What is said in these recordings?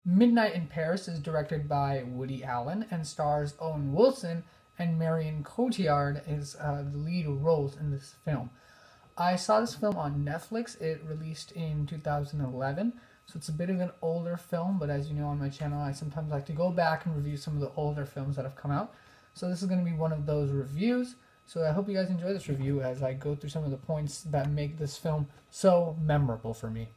Midnight in Paris is directed by Woody Allen and stars Owen Wilson and Marion Cotillard as the lead roles in this film. I saw this film on Netflix. It released in 2011, so it's a bit of an older film, but as you know on my channel, I sometimes like to go back and review some of the older films that have come out. So this is going to be one of those reviews. So I hope you guys enjoy this review as I go through some of the points that make this film so memorable for me.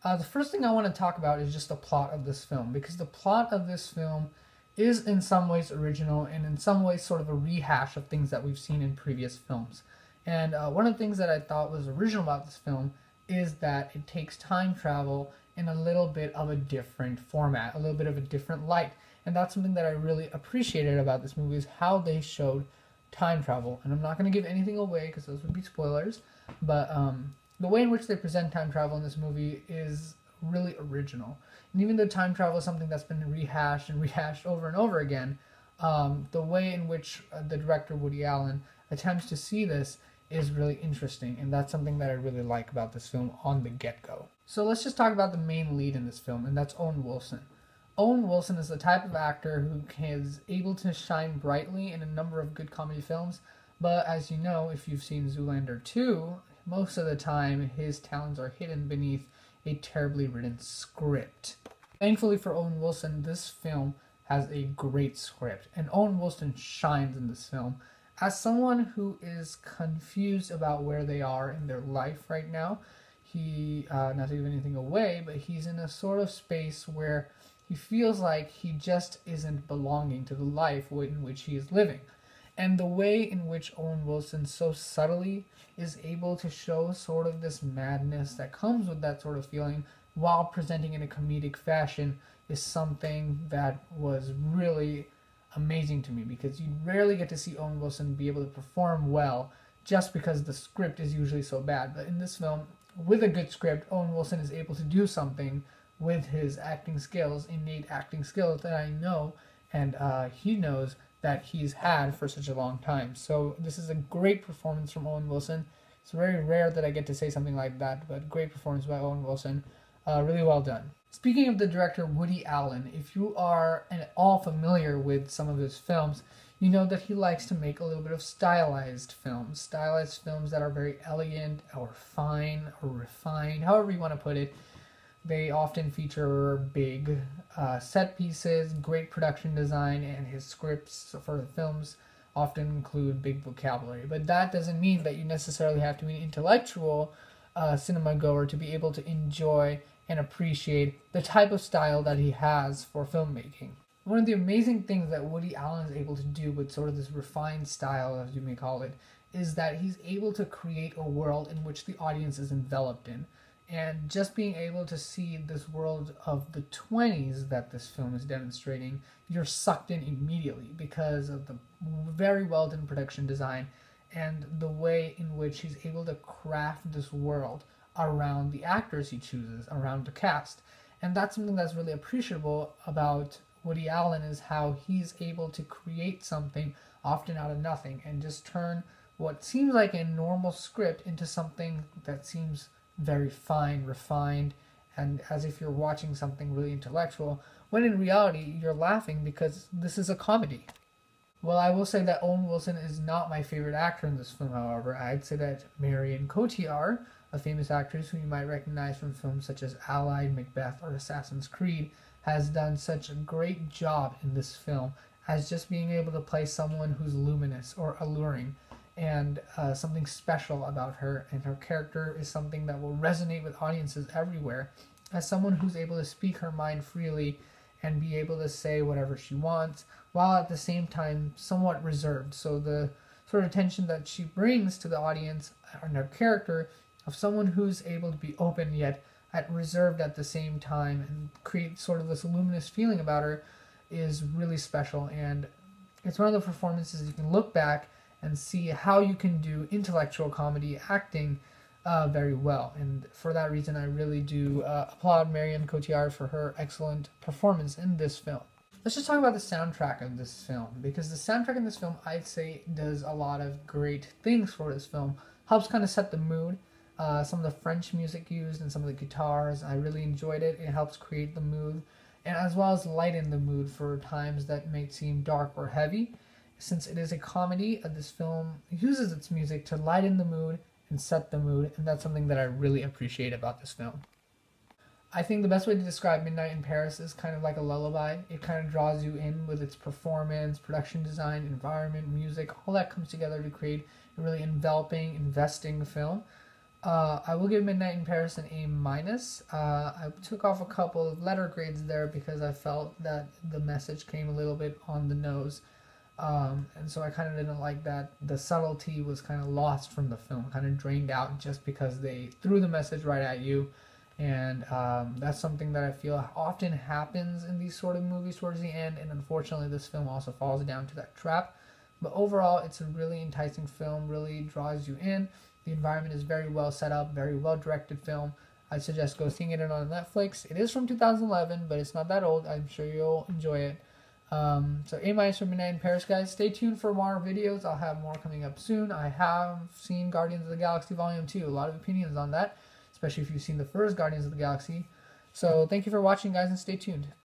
The first thing I want to talk about is just the plot of this film, because the plot of this film is in some ways original and in some ways sort of a rehash of things that we've seen in previous films. And one of the things that I thought was original about this film is that it takes time travel in a little bit of a different format, a little bit of a different light. And that's something that I really appreciated about this movie, is how they showed time travel. And I'm not going to give anything away because those would be spoilers, but the way in which they present time travel in this movie is really original. And even though time travel is something that's been rehashed and rehashed over and over again, the way in which the director Woody Allen attempts to see this is really interesting, and that's something that I really like about this film on the get-go. So let's just talk about the main lead in this film, and that's Owen Wilson. Owen Wilson is the type of actor who is able to shine brightly in a number of good comedy films, but as you know, if you've seen Zoolander 2, most of the time his talents are hidden beneath a terribly written script. Thankfully for Owen Wilson, this film has a great script, and Owen Wilson shines in this film. As someone who is confused about where they are in their life right now, he, not to give anything away, but he's in a sort of space where he feels like he just isn't belonging to the life in which he is living. And the way in which Owen Wilson so subtly is able to show sort of this madness that comes with that sort of feeling while presenting in a comedic fashion is something that was really amazing to me, because you rarely get to see Owen Wilson be able to perform well just because the script is usually so bad. But in this film, with a good script, Owen Wilson is able to do something with his acting skills, innate acting skills that I know and he knows that he's had for such a long time. So this is a great performance from Owen Wilson. It's very rare that I get to say something like that, but great performance by Owen Wilson. Really well done. Speaking of the director Woody Allen, if you are at all familiar with some of his films, you know that he likes to make a little bit of stylized films that are very elegant or fine or refined, however you want to put it. They often feature big set pieces, great production design, and his scripts for the films often include big vocabulary. But that doesn't mean that you necessarily have to be an intellectual cinema goer to be able to enjoy and appreciate the type of style that he has for filmmaking. One of the amazing things that Woody Allen is able to do with sort of this refined style, as you may call it, is that he's able to create a world in which the audience is enveloped in. And just being able to see this world of the 20s that this film is demonstrating, you're sucked in immediately because of the very well done production design and the way in which he's able to craft this world around the actors he chooses, around the cast. And that's something that's really appreciable about Woody Allen, is how he's able to create something often out of nothing and just turn what seems like a normal script into something that seems very fine, refined, and as if you're watching something really intellectual, when in reality you're laughing because this is a comedy. Well, I will say that Owen Wilson is not my favorite actor in this film, however. I'd say that Marion Cotillard, a famous actress who you might recognize from films such as Allied, Macbeth, or Assassin's Creed, has done such a great job in this film as just being able to play someone who's luminous or alluring, and something special about her, and her character is something that will resonate with audiences everywhere, as someone who's able to speak her mind freely and be able to say whatever she wants, while at the same time somewhat reserved. So the sort of tension that she brings to the audience and her character of someone who's able to be open yet reserved at the same time and create sort of this luminous feeling about her is really special. And it's one of the performances you can look back and see how you can do intellectual comedy acting very well. And for that reason, I really do applaud Marion Cotillard for her excellent performance in this film. Let's just talk about the soundtrack of this film, because the soundtrack in this film, I'd say, does a lot of great things for this film. Helps kind of set the mood. Some of the French music used and some of the guitars, I really enjoyed it. It helps create the mood. and as well as lighten the mood for times that may seem dark or heavy. Since it is a comedy, this film uses its music to lighten the mood and set the mood, and that's something that I really appreciate about this film. I think the best way to describe Midnight in Paris is kind of like a lullaby. It kind of draws you in with its performance, production design, environment, music, all that comes together to create a really enveloping, investing film. I will give Midnight in Paris an A-. I took off a couple of letter grades there because I felt that the message came a little bit on the nose. And so I kind of didn't like that the subtlety was kind of lost from the film, kind of drained out just because they threw the message right at you. And that's something that I feel often happens in these sort of movies towards the end, and unfortunately this film also falls down to that trap. But overall, it's a really enticing film, really draws you in. The environment is very well set up, very well directed film. I suggest go seeing it on Netflix. It is from 2011, but it's not that old. I'm sure you'll enjoy it. So A- for Midnight in Paris, guys. Stay tuned for more videos. I'll have more coming up soon. I have seen Guardians of the Galaxy Volume 2. A lot of opinions on that, especially if you've seen the first Guardians of the Galaxy. So thank you for watching, guys, and stay tuned.